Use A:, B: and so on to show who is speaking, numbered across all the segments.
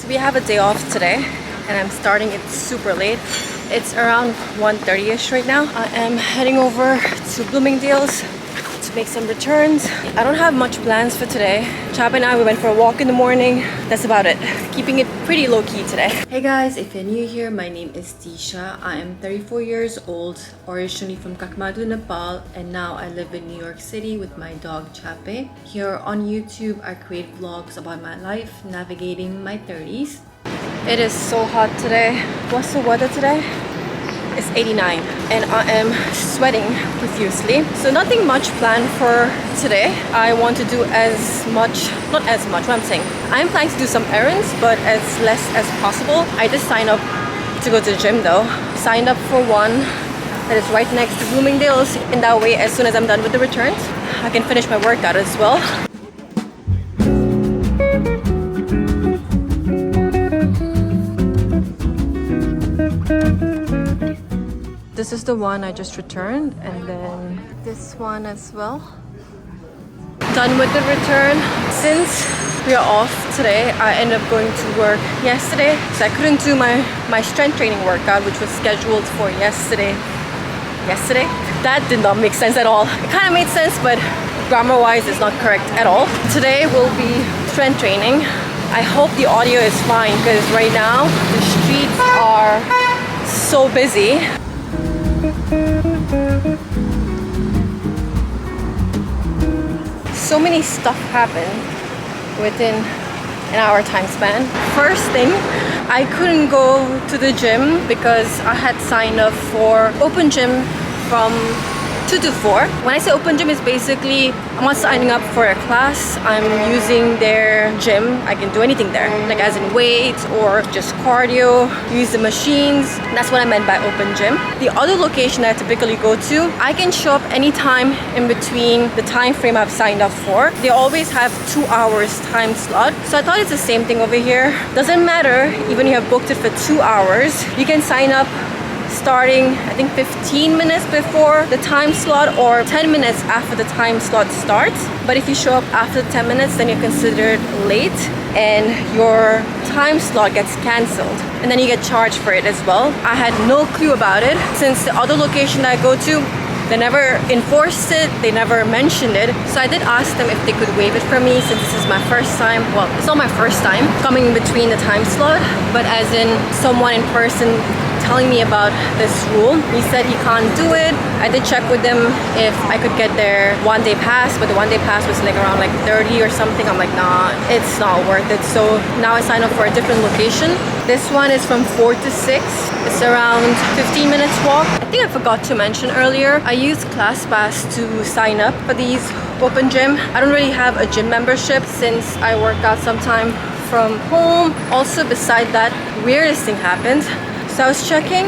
A: So we have a day off today and I'm starting it super late. It's around 1:30ish right now. I am heading over to Bloomingdale's to make some returns. I don't have much plans for today. Jhaape and I, we went for a walk in the morning. That's about it. Keeping it pretty low-key today. Hey guys, if you're new here, my name is Tisha. I am 34 years old, originally from Kathmandu, Nepal, and now I live in New York City with my dog Jhaape. Here on YouTube, I create vlogs about my life, navigating my 30s. It is so hot today. What's the weather today? It's 89 and I am sweating profusely. So nothing much planned for today. I want to do not as much, what I'm saying. I'm planning to do some errands, but as less as possible. I just signed up to go to the gym though. Signed up for one that is right next to Bloomingdale's. In that way, as soon as I'm done with the returns, I can finish my workout as well. This is the one I just returned, and then this one as well. Done with the return. Since we are off today, I ended up going to work yesterday, so I couldn't do my strength training workout, which was scheduled for yesterday. That did not make sense at all. It kind of made sense, but grammar-wise, it's not correct at all. Today will be strength training. I hope the audio is fine, because right now the streets are so busy. So many stuff happened within an hour time span. First thing, I couldn't go to the gym because I had signed up for open gym from 2 to 4. When I say open gym, it's basically I'm not signing up for a class. I'm using their gym. I can do anything there, like as in weights or just cardio, use the machines. That's what I meant by open gym. The other location I typically go to, I can show up anytime in between the time frame I've signed up for. They always have 2 hours time slot. So I thought it's the same thing over here. Doesn't matter, even if you have booked it for 2 hours, you can sign up starting I think 15 minutes before the time slot or 10 minutes after the time slot starts. But if you show up after 10 minutes, then you're considered late and your time slot gets cancelled, and then you get charged for it as well. I had no clue about it since the other location that I go to, they never enforced it, they never mentioned it. So I did ask them if they could waive it for me since this is my first time. Well, it's not my first time coming in between the time slot, but as in someone in person telling me about this rule. He said he can't do it. I did check with them if I could get their one-day pass, but the one-day pass was like around like 30 or something. I'm like, nah, it's not worth it. So now I signed up for a different location. This one is from 4 to 6. It's around 15 minutes walk. I think I forgot to mention earlier, I used ClassPass to sign up for these open gym. I don't really have a gym membership since I work out sometime from home. Also, beside that, weirdest thing happened. So I was checking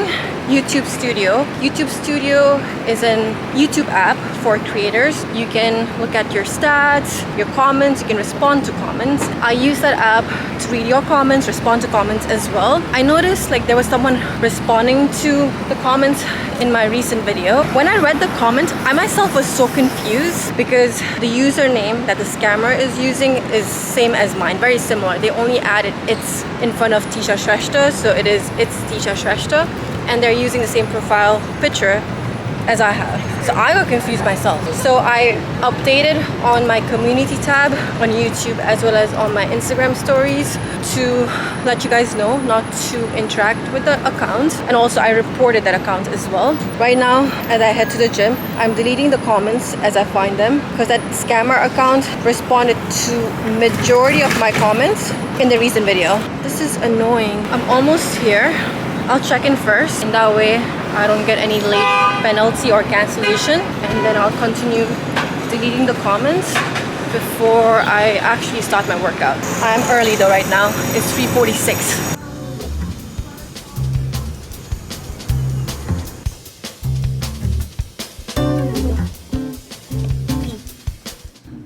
A: YouTube Studio. YouTube Studio is an YouTube app for creators. You can look at your stats, your comments, you can respond to comments. I use that app to read your comments, respond to comments as well. I noticed like there was someone responding to the comments in my recent video. When I read the comment, I myself was so confused because the username that the scammer is using is same as mine, very similar. They only added it's in front of Tisha Shrestha, so it's Tisha Shrestha, and they're using the same profile picture as I have. So I got confused myself. So I updated on my community tab on YouTube as well as on my Instagram stories to let you guys know not to interact with the account, and also I reported that account as well. Right now, as I head to the gym, I'm deleting the comments as I find them because that scammer account responded to majority of my comments in the recent video. This is annoying. I'm almost here. I'll check in first, and that way I don't get any late penalty or cancellation, and then I'll continue deleting the comments before I actually start my workout. I'm early though right now. It's 3:46.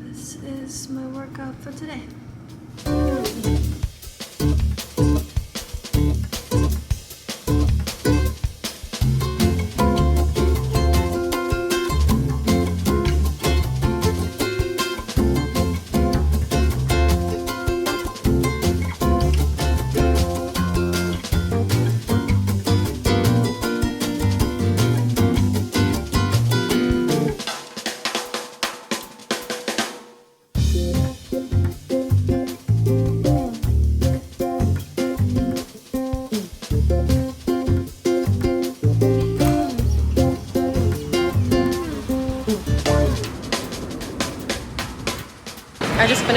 A: This is my workout for today.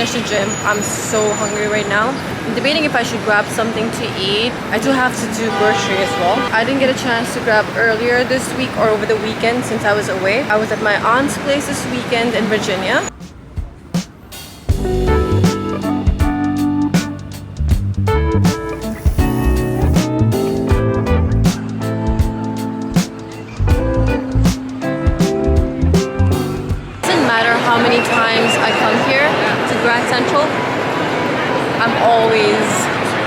A: finished the gym. I'm so hungry right now. I'm debating if I should grab something to eat. I do have to do grocery as well. I didn't get a chance to grab earlier this week or over the weekend since I was away. I was at my aunt's place this weekend in Virginia. How many times I come here to Grand Central, I'm always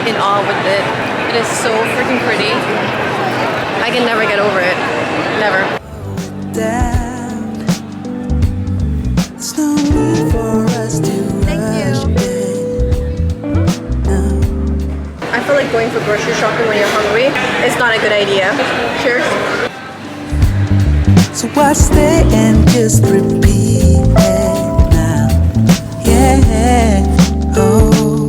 A: in awe with it. It is so freaking pretty. I can never get over it. Never. Thank you. I feel like going for grocery shopping when you're hungry is not a good idea. Cheers.
B: So I stay and just repeat it now. Yeah. Oh.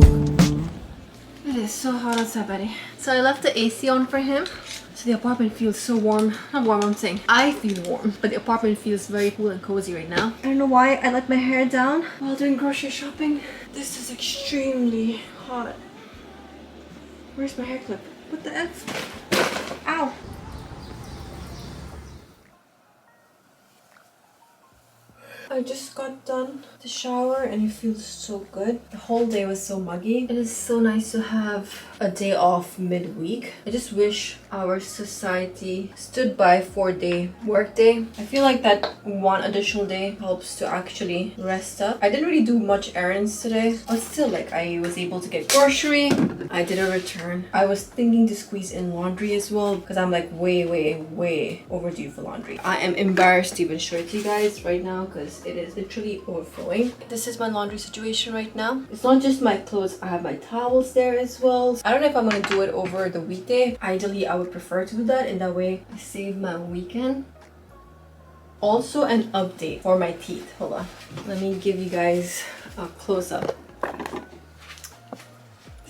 A: It is so hot outside, buddy. So I left the AC on for him. So the apartment feels so warm. Not warm, I'm saying. I feel warm. But the apartment feels very cool and cozy right now. I don't know why I let my hair down while doing grocery shopping. This is extremely hot. Where's my hair clip? What the F? Ow. I just got done the shower and it feels so good. The whole day was so muggy. It is so nice to have a day off midweek. I just wish our society stood by 4-day workday. I feel like that one additional day helps to actually rest up. I didn't really do much errands today, but still, like, I was able to get grocery. I did a return. I was thinking to squeeze in laundry as well because I'm like way overdue for laundry. I am embarrassed to even show it to you guys right now because it is literally overflowing. This is my laundry situation right now. It's not just my clothes, I have my towels there as well. I don't know if I'm gonna do it over the weekday. Ideally, I would prefer to do that, and that way I save my weekend. Also, an update for my teeth. Hold on, let me give you guys a close-up.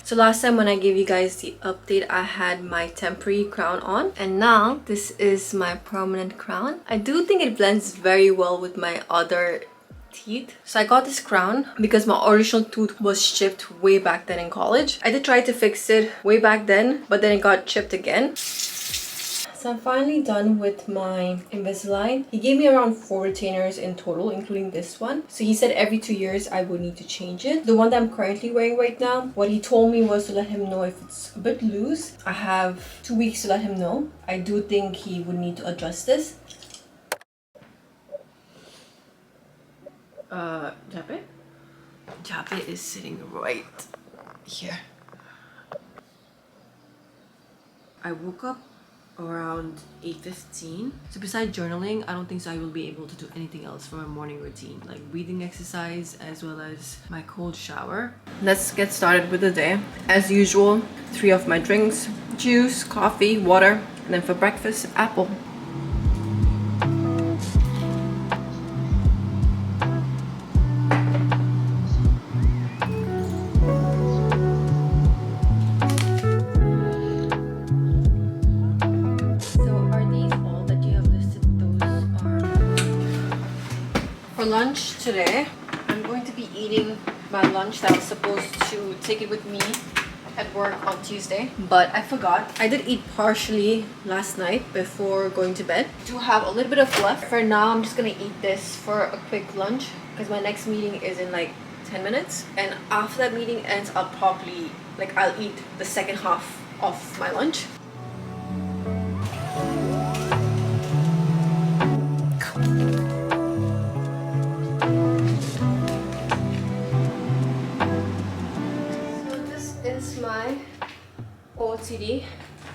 A: So last time when I gave you guys the update, I had my temporary crown on, and now this is my permanent crown. I do think it blends very well with my other teeth. So I got this crown because my original tooth was chipped way back then in college. I did try to fix it way back then, but then it got chipped again. So I'm finally done with my Invisalign. He gave me around 4 retainers in total, including this one. So he said every 2 years I would need to change it. The one that I'm currently wearing right now, what he told me was to let him know if it's a bit loose. I have 2 weeks to let him know. I do think he would need to adjust this. Jhaape? Jhaape is sitting right here. I woke up around 8:15. So besides journaling, I don't think so I will be able to do anything else for my morning routine, like breathing exercise as well as my cold shower. Let's get started with the day. As usual, 3 of my drinks: juice, coffee, water, and then for breakfast, apple. For lunch today, I'm going to be eating my lunch that I was supposed to take it with me at work on Tuesday, but I forgot. I did eat partially last night before going to bed. I do have a little bit of left. For now, I'm just gonna eat this for a quick lunch because my next meeting is in like 10 minutes. And after that meeting ends, I'll probably, like, I'll eat the second half of my lunch. My OOTD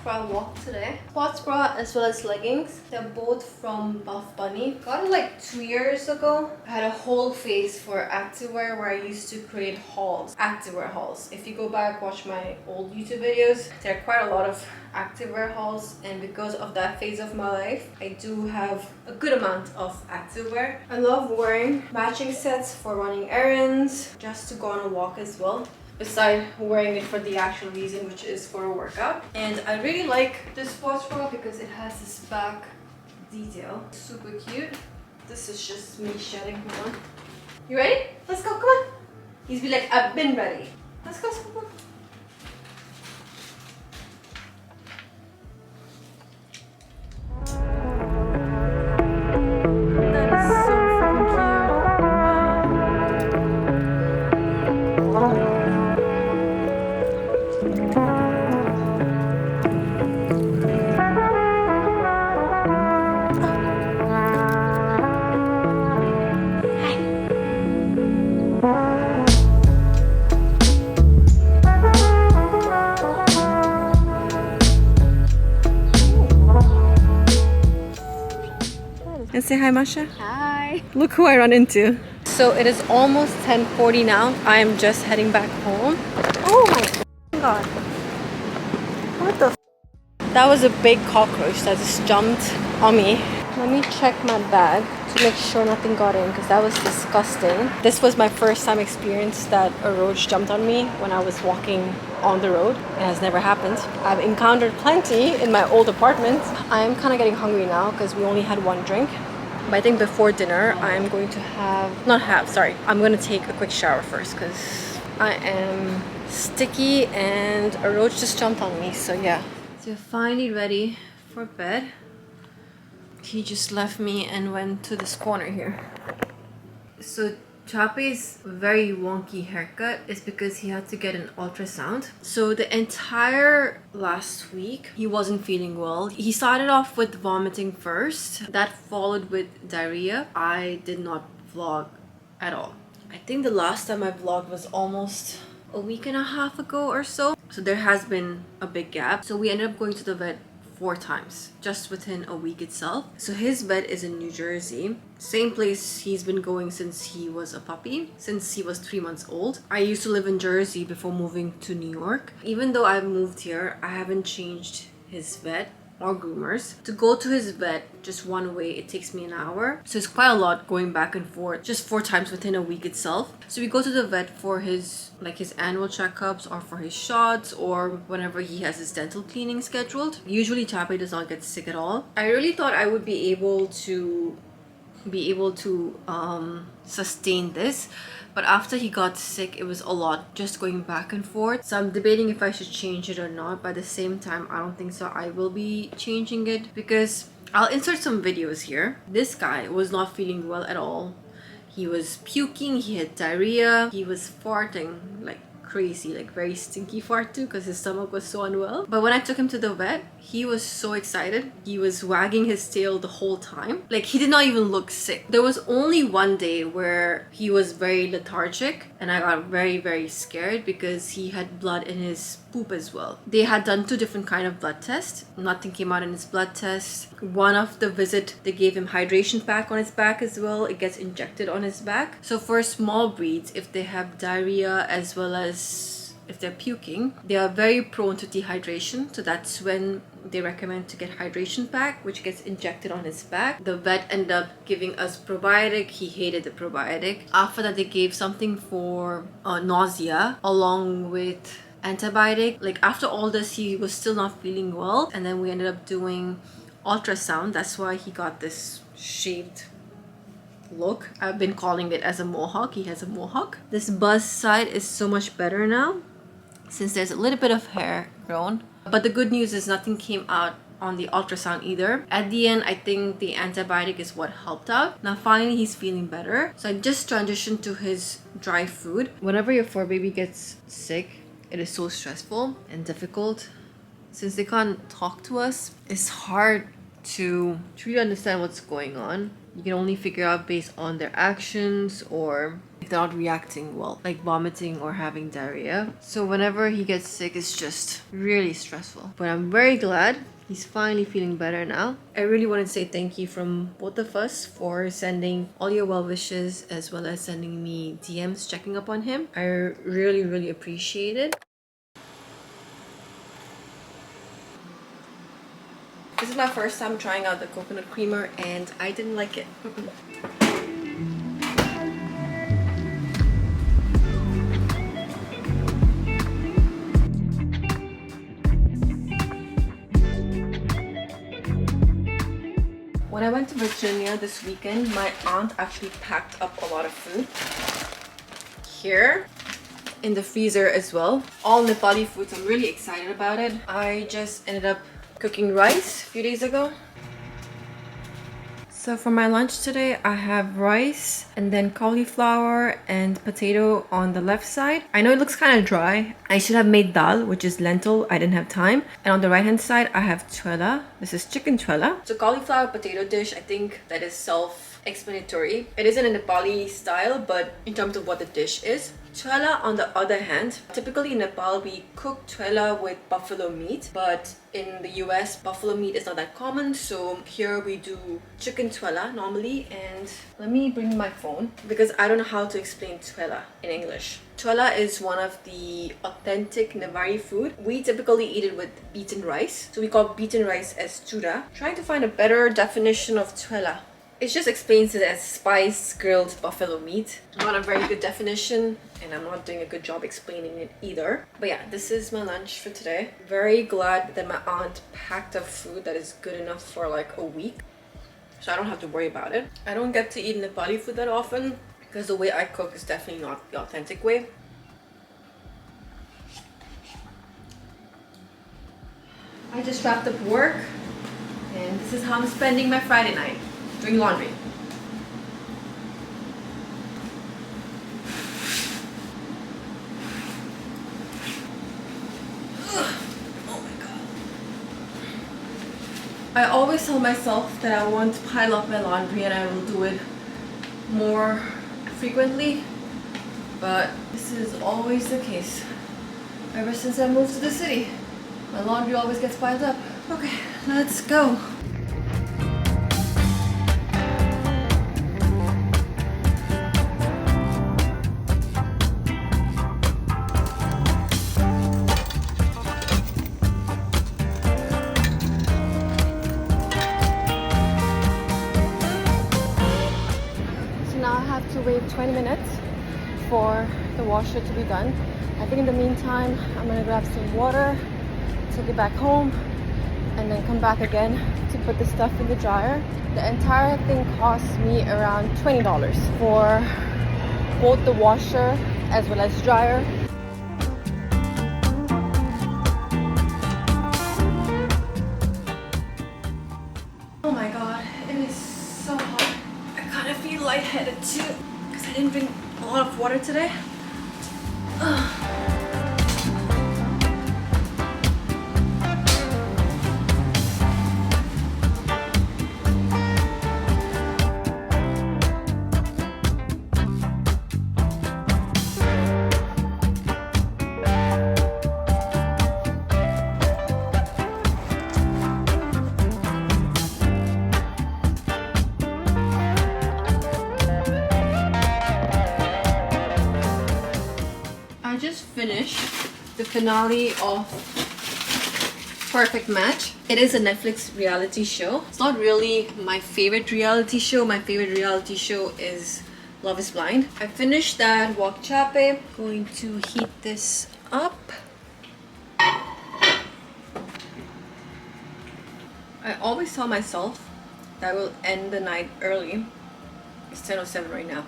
A: for a walk today. Sports bra as well as leggings. They're both from Buff Bunny. Got it like 2 years ago. I had a whole phase for activewear where I used to create hauls, activewear hauls. If you go back, watch my old YouTube videos, there are quite a lot of activewear hauls, and because of that phase of my life, I do have a good amount of activewear. I love wearing matching sets for running errands, just to go on a walk as well, beside wearing it for the actual reason, which is for a workout. And I really like this sports bra because it has this back detail. Super cute. This is just me shedding. Hold on. You ready? Let's go, come on. He's be like, I've been ready. Let's go. That is so freaking And say hi, Masha.
C: Hi.
A: Look who I run into. So it is almost 10:40 now. I am just heading back home. Oh my god. What the f? That was a big cockroach that just jumped on me. Let me check my bag to make sure nothing got in because that was disgusting. This was my first time experience that a roach jumped on me when I was walking on the road. It has never happened. I've encountered plenty in my old apartment. I am kind of getting hungry now because we only had one drink. But I think before dinner, I'm going to I'm going to take a quick shower first because I am sticky and a roach just jumped on me. So yeah. So finally ready for bed. He just left me and went to this corner here. So Jhaape's very wonky haircut is because he had to get an ultrasound. So the entire last week, he wasn't feeling well. He started off with vomiting first. That followed with diarrhea. I did not vlog at all. I think the last time I vlogged was almost a week and a half ago or so. So there has been a big gap. So we ended up going to the vet 4 times just within a week itself. So his vet is in New Jersey, same place he's been going since he was a puppy, since he was 3 months old. I used to live in Jersey before moving to New York. Even though I've moved here, I haven't changed his vet or groomers. To go to his vet just one way, it takes me an hour. So it's quite a lot going back and forth just 4 times within a week itself. So we go to the vet for his annual checkups or for his shots or whenever he has his dental cleaning scheduled. Usually Jhaape does not get sick at all. I really thought I would be able to sustain this, but after he got sick, it was a lot just going back and forth. So I'm debating if I should change it or not, but at the same time I don't think so. I will be changing it because I'll insert some videos here. This guy was not feeling well at all. He was puking, he had diarrhea, he was farting like crazy, like very stinky fart too because his stomach was so unwell. But when I took him to the vet, he was so excited. He was wagging his tail the whole time. Like he did not even look sick. There was only one day where he was very lethargic and I got very, very scared because he had blood in his poop as well. They had done 2 different kind of blood tests. Nothing came out in his blood test. One of the visit, they gave him hydration pack on his back as well. It gets injected on his back. So for small breeds, if they have diarrhea as well as if they're puking, they are very prone to dehydration. So that's when they recommend to get hydration pack, which gets injected on his back. The vet ended up giving us probiotic. He hated the probiotic. After that, they gave something for nausea along with antibiotic. Like after all this, he was still not feeling well, and then we ended up doing ultrasound. That's why he got this shaved look. I've been calling it as a mohawk. He has a mohawk. This buzz side is so much better now since there's a little bit of hair grown. But the good news is nothing came out on the ultrasound either. At the end, I think the antibiotic is what helped out. Now finally he's feeling better. So I just transitioned to his dry food. Whenever your fur baby gets sick, it is so stressful and difficult. Since they can't talk to us, it's hard to truly understand what's going on. You can only figure out based on their actions or if they're not reacting well, like vomiting or having diarrhea. So whenever he gets sick, it's just really stressful. But I'm very glad he's finally feeling better now. I really want to say thank you from both of us for sending all your well wishes as well as sending me DMs checking up on him. I really, really appreciate it. This is my first time trying out the coconut creamer and I didn't like it. When I went to Virginia this weekend, my aunt actually packed up a lot of food. Here in the freezer as well. All Nepali foods. I'm really excited about it. I just ended up cooking rice a few days ago. So for my lunch today, I have rice and then cauliflower and potato on the left side. I know it looks kind of dry. I should have made dal, which is lentil. I didn't have time. And on the right hand side, I have chhela. This is chicken chhela. So cauliflower potato dish, I think that is self-explanatory. It isn't a Nepali style, but in terms of what the dish is. Chhela, on the other hand, typically in Nepal we cook chhela with buffalo meat, but in the US buffalo meat is not that common, so here we do chicken chhela normally. And let me bring my phone because I don't know how to explain chhela in English. Chhela is one of the authentic Nepali food. We typically eat it with beaten rice, so we call beaten rice as chura. Trying to find a better definition of chhela. It just explains it as spiced grilled buffalo meat. Not a very good definition, and I'm not doing a good job explaining it either. But yeah, this is my lunch for today. Very glad that my aunt packed up food that is good enough for like a week, so I don't have to worry about it. I don't get to eat Nepali food that often because the way I cook is definitely not the authentic way. I just wrapped up work, and this is how I'm spending my Friday night. Doing laundry. Ugh. Oh my god. I always tell myself that I want to pile up my laundry and I will do it more frequently, but this is always the case. Ever since I moved to the city, my laundry always gets piled up. Okay, let's go. To wait 20 minutes for the washer to be done. I think in the meantime I'm gonna grab some water, take it back home, and then come back again to put the stuff in the dryer. The entire thing cost me around $20 for both the washer as well as dryer. Oh my god, it is so hot. I kind of feel lightheaded too because I didn't drink a lot of water today. Ugh. I just finished the finale of Perfect Match. It is a Netflix reality show. It's not really my favorite reality show. My favorite reality show is Love is Blind. I finished that wok jhaape. Going to heat this up. I always tell myself that I will end the night early. It's 10:07 right now.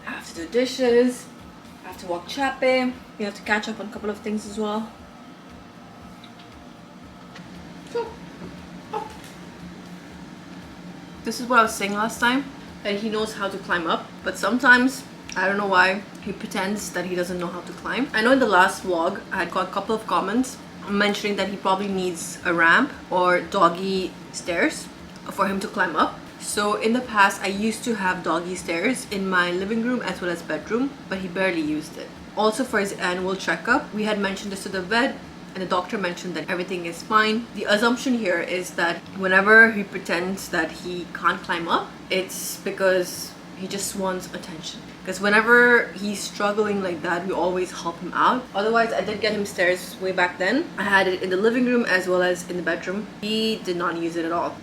A: I have to do dishes. I have to wok jhaape. We have to catch up on a couple of things as well. So, this is what I was saying last time, that he knows how to climb up, but sometimes, I don't know why, he pretends that he doesn't know how to climb. I know in the last vlog, I had got a couple of comments mentioning that he probably needs a ramp or doggy stairs for him to climb up. So in the past, I used to have doggy stairs in my living room as well as bedroom, but he barely used it. Also for his annual checkup, we had mentioned this to the vet and the doctor mentioned that everything is fine. The assumption here is that whenever he pretends that he can't climb up, it's because he just wants attention. Because whenever he's struggling like that, we always help him out. Otherwise, I did get him stairs way back then. I had it in the living room as well as in the bedroom. He did not use it at all.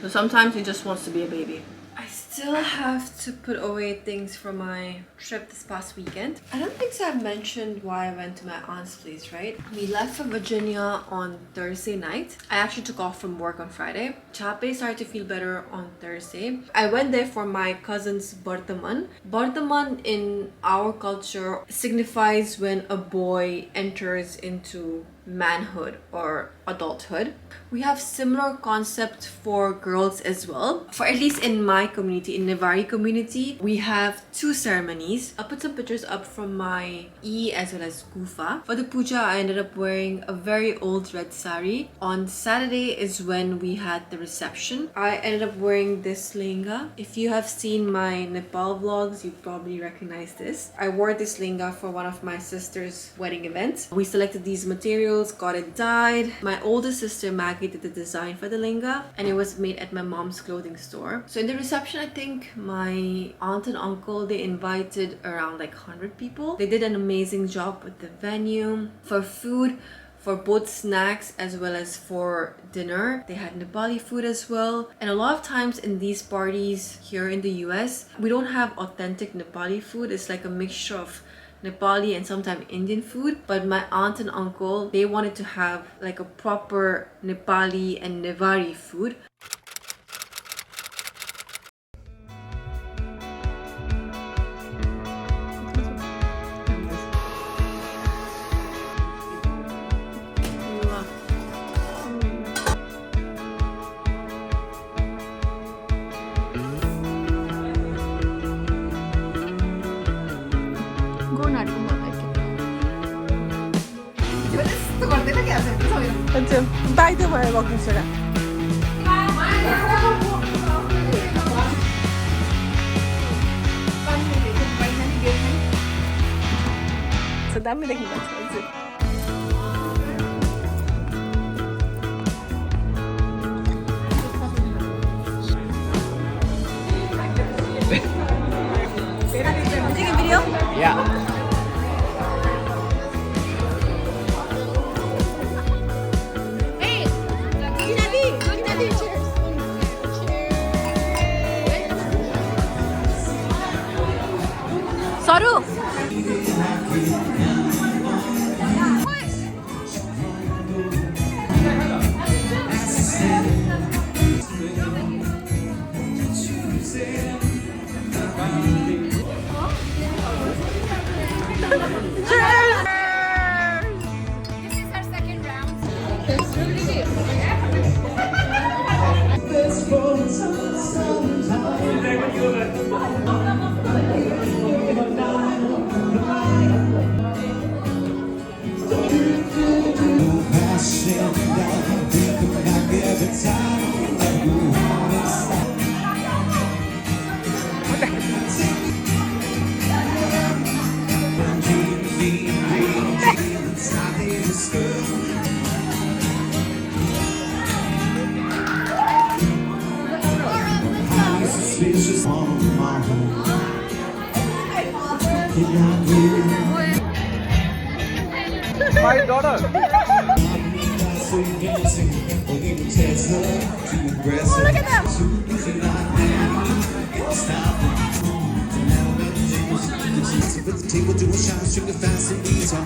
A: So sometimes he just wants to be a baby. I still still have to put away things from my trip this past weekend. I don't think so I've mentioned why I went to my aunt's place, right? We left for Virginia on Thursday night. I actually took off from work on Friday. Jhaape started to feel better on Thursday. I went there for my cousin's Bartaman. Bartaman in our culture signifies when a boy enters into manhood or adulthood. We have similar concept for girls as well. For at least in my community, in Nevari community, we have two ceremonies. I'll put some pictures up from my as well as Gufa. For the puja, I ended up wearing a very old red sari. On Saturday is when we had the reception. I ended up wearing this lehenga. If you have seen my Nepal vlogs, you probably recognize this. I wore this lehenga for one of my sister's wedding events. We selected these materials, got it dyed. My oldest sister Maggie did the design for the lehenga, and it was made at my mom's clothing store. So in the reception, I think my aunt and uncle, they invited around like 100 people. They did an amazing job with the venue. For food, for both snacks as well as for dinner, they had Nepali food as well. And a lot of times in these parties here in the US, we don't have authentic Nepali food. It's like a mixture of Nepali and sometimes Indian food. But my aunt and uncle, they wanted to have like a proper Nepali and Nevari food.
C: बाइदो भयो बग्नुछोडा दामी देखिन्छ
A: Taking a video?
D: Yeah.
A: Saru!
D: My daughter.
C: Oh, look at them!
B: Table doing shots, drinking fast and easy.